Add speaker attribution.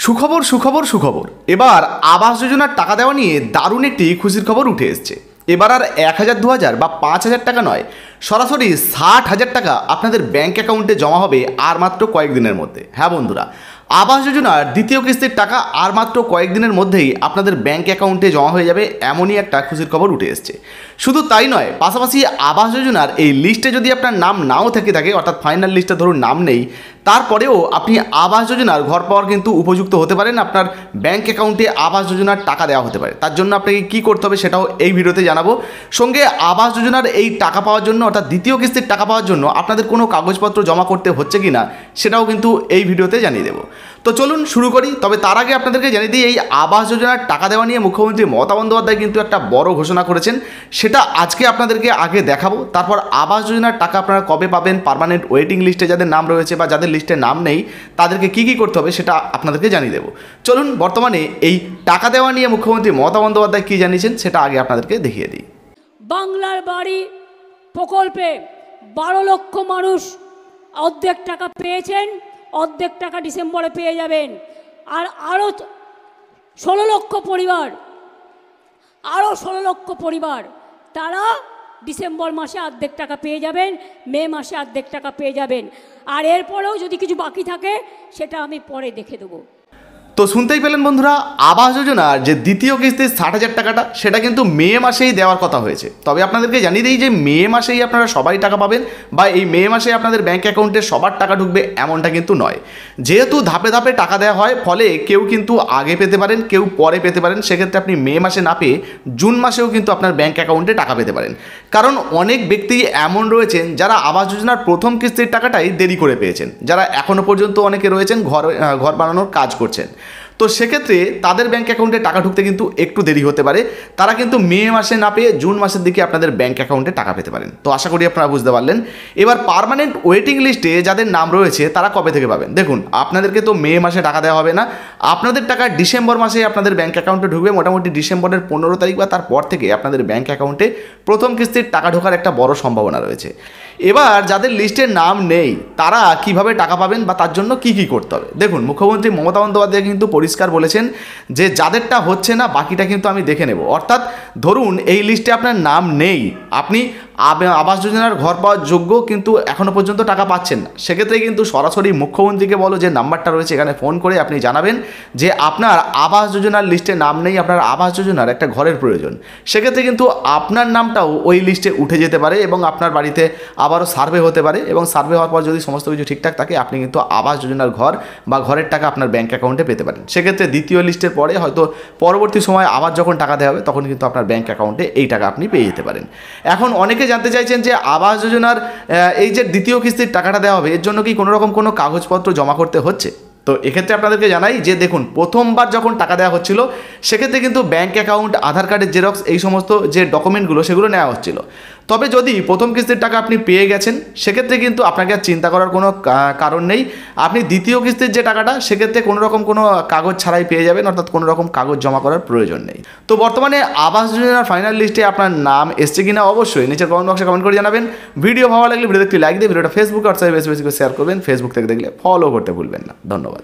Speaker 1: সুখবর সুখবর সুখবর, এবার আবাস যোজনার টাকা দেওয়া নিয়ে দারুণ একটি খুশির খবর উঠে এসছে। এবার আর 1,000, 2,000 বা 5,000 টাকা নয়, সরাসরি 60,000 টাকা আপনাদের ব্যাঙ্ক অ্যাকাউন্টে জমা হবে আর মাত্র কয়েকদিনের মধ্যে। হ্যাঁ বন্ধুরা, আবাস যোজনার দ্বিতীয় কিস্তির টাকা আর মাত্র কয়েকদিনের মধ্যেই আপনাদের ব্যাঙ্ক অ্যাকাউন্টে জমা হয়ে যাবে, এমনই একটা খুশির খবর উঠে এসছে। শুধু তাই নয়, পাশাপাশি আবাস যোজনার এই লিস্টে যদি আপনার নাম নাও থেকে থাকে, অর্থাৎ ফাইনাল লিস্টে ধরুন নাম নেই, তারপরেও আপনি আবাস যোজনার ঘর পাওয়ার কিন্তু উপযুক্ত হতে পারেন। আপনার ব্যাঙ্ক অ্যাকাউন্টে আবাস যোজনার টাকা দেওয়া হতে পারে। তার জন্য আপনাকে কী করতে হবে সেটাও এই ভিডিওতে জানাবো। সঙ্গে আবাস যোজনার এই টাকা পাওয়ার জন্য, অর্থাৎ দ্বিতীয় কিস্তির টাকা পাওয়ার জন্য আপনাদের কোনো কাগজপত্র জমা করতে হচ্ছে কি না সেটাও কিন্তু এই ভিডিওতে জানিয়ে দেবো। তো চলুন শুরু করি। তবে তার আগে আপনাদেরকে জানিয়ে দিই, এই আবাস যোজনার টাকা দেওয়া নিয়ে মুখ্যমন্ত্রী মমতা বন্দ্যোপাধ্যায় কিন্তু একটা বড় ঘোষণা করেছেন, সেটা আজকে আপনাদেরকে আগে দেখাবো। তারপর আবাস যোজনার টাকা আপনারা কবে পাবেন, পার্মানেন্ট ওয়েটিং লিস্টে যাদের নাম রয়েছে বা যাদের লিস্টে নাম নেই তাদেরকে কী কী করতে হবে সেটা আপনাদেরকে জানিয়ে দেবো। চলুন বর্তমানে এই টাকা দেওয়া নিয়ে মুখ্যমন্ত্রী মমতা বন্দ্যোপাধ্যায় কী জানিয়েছেন সেটা আগে আপনাদেরকে দেখিয়ে দিই।
Speaker 2: বাংলার বাড়ি প্রকল্পে 12 লক্ষ মানুষ অর্ধেক টাকা পেয়েছেন, অর্ধেক টাকা ডিসেম্বরে পেয়ে যাবেন। আর আরও 16 লক্ষ পরিবার তারা ডিসেম্বর মাসে অর্ধেক টাকা পেয়ে যাবেন, মে মাসে অর্ধেক টাকা পেয়ে যাবেন। আর এরপরেও যদি কিছু বাকি থাকে সেটা আমি পরে দেখে দেবো।
Speaker 1: তো শুনতেই পেলেন বন্ধুরা, আবাস যোজনার যে দ্বিতীয় কিস্তির 60,000 টাকাটা সেটা কিন্তু মে মাসেই দেওয়ার কথা হয়েছে। তবে আপনাদেরকে জানিয়ে দিই যে মে মাসেই আপনারা সবাই টাকা পাবেন বা এই মে মাসে আপনাদের ব্যাঙ্ক অ্যাকাউন্টে সবার টাকা ঢুকবে এমনটা কিন্তু নয়। যেহেতু ধাপে ধাপে টাকা দেওয়া হয়, ফলে কেউ কিন্তু আগে পেতে পারেন, কেউ পরে পেতে পারেন। সেক্ষেত্রে আপনি মে মাসে না পেয়ে জুন মাসেও কিন্তু আপনার ব্যাঙ্ক অ্যাকাউন্টে টাকা পেতে পারেন। কারণ অনেক ব্যক্তি এমন রয়েছেন যারা আবাস যোজনার প্রথম কিস্তির টাকাটাই দেরি করে পেয়েছেন, যারা এখনও পর্যন্ত অনেকে রয়েছেন ঘর বানানোর কাজ করছেন। তো সেক্ষেত্রে তাদের ব্যাঙ্ক অ্যাকাউন্টে টাকা ঢুকতে কিন্তু একটু দেরি হতে পারে। তারা কিন্তু মে মাসে না পেয়ে জুন মাসের দিকে আপনাদের ব্যাঙ্ক অ্যাকাউন্টে টাকা পেতে পারেন। তো আশা করি আপনারা বুঝতে পারলেন। এবার পার্মানেন্ট ওয়েটিং লিস্টে যাদের নাম রয়েছে তারা কবে থেকে পাবেন? দেখুন, আপনাদেরকে তো মে মাসে টাকা দেওয়া হবে না, আপনাদের টাকা ডিসেম্বর মাসে আপনাদের ব্যাঙ্ক অ্যাকাউন্টে ঢুকবে। মোটামুটি ডিসেম্বরের 15 তারিখ বা তারপর থেকে আপনাদের ব্যাঙ্ক অ্যাকাউন্টে প্রথম কিস্তির টাকা ঢোকার একটা বড় সম্ভাবনা রয়েছে। এবার যাদের লিস্টে নাম নেই তারা কিভাবে টাকা পাবেন বা তার জন্য কি কি করতে হবে? দেখুন, মুখ্যমন্ত্রী মমতা বন্দ্যোপাধ্যায় কিন্তু পরিষ্কার বলেছেন যে যাদেরটা হচ্ছে না বাকিটা কিন্তু আমি দেখে নেব। অর্থাৎ ধরুন এই লিস্টে আপনার নাম নেই, আপনি আবাস যোজনার ঘর পাওয়ার যোগ্য কিন্তু এখনও পর্যন্ত টাকা পাচ্ছেন না, সেক্ষেত্রে কিন্তু সরাসরি মুখ্যমন্ত্রীকে বলো যে নাম্বারটা রয়েছে এখানে ফোন করে আপনি জানাবেন যে আপনার আবাস যোজনার লিস্টে নাম নেই, আপনার আবাস যোজনার একটা ঘরের প্রয়োজন। সেক্ষেত্রে কিন্তু আপনার নামটাও ওই লিস্টে উঠে যেতে পারে এবং আপনার বাড়িতে আবারও সার্ভে হতে পারে, এবং সার্ভে হওয়ার পর যদি সমস্ত কিছু ঠিকঠাক থাকে আপনি কিন্তু আবাস যোজনার ঘর বা ঘরের টাকা আপনার ব্যাঙ্ক অ্যাকাউন্টে পেতে পারেন। সেক্ষেত্রে দ্বিতীয় লিস্টের পরে হয়তো পরবর্তী সময় আবার যখন টাকা দেওয়া হবে তখন কিন্তু আপনার ব্যাঙ্ক অ্যাকাউন্টে এই টাকা আপনি পেয়ে যেতে পারেন। এখন অনেকে জানতে চাইছেন যে আবাস যোজনার এই যে দ্বিতীয় কিস্তির টাকাটা দেওয়া হবে এর জন্য কি কোনো রকম কোনো কাগজপত্র জমা করতে হচ্ছে? তো এক্ষেত্রে আপনাদেরকে জানাই যে দেখুন, প্রথমবার যখন টাকা দেওয়া হচ্ছিল সেক্ষেত্রে কিন্তু ব্যাঙ্ক অ্যাকাউন্ট, আধার কার্ডের জেরক্স, এই সমস্ত যে ডকুমেন্টগুলো সেগুলো নেওয়া হচ্ছিল। তবে যদি প্রথম কিস্তির টাকা আপনি পেয়ে গেছেন সেক্ষেত্রে কিন্তু আপনাকে আর চিন্তা করার কোনো কারণ নেই। আপনি দ্বিতীয় কিস্তির যে টাকাটা সেক্ষেত্রে কোনো রকম কোনো কাগজ ছাড়াই পেয়ে যাবেন, অর্থাৎ কোনো রকম কাগজ জমা করার প্রয়োজন নেই। তো বর্তমানে আবাস যোজনার ফাইনাল লিস্টে আপনার নাম এসছে কিনা অবশ্যই নিচের কমেন্ট বক্সে কমেন্ট করে জানাবেন। ভিডিও ভালো লাগলে ভিডিওতে একটি লাইক দিয়ে ভিডিওটা ফেসবুকে হোয়াটসঅ্যাপে বেশি বেশি করে শেয়ার করবেন। ফেসবুক থেকে দেখলে ফলো করতে ভুলবেন না। ধন্যবাদ।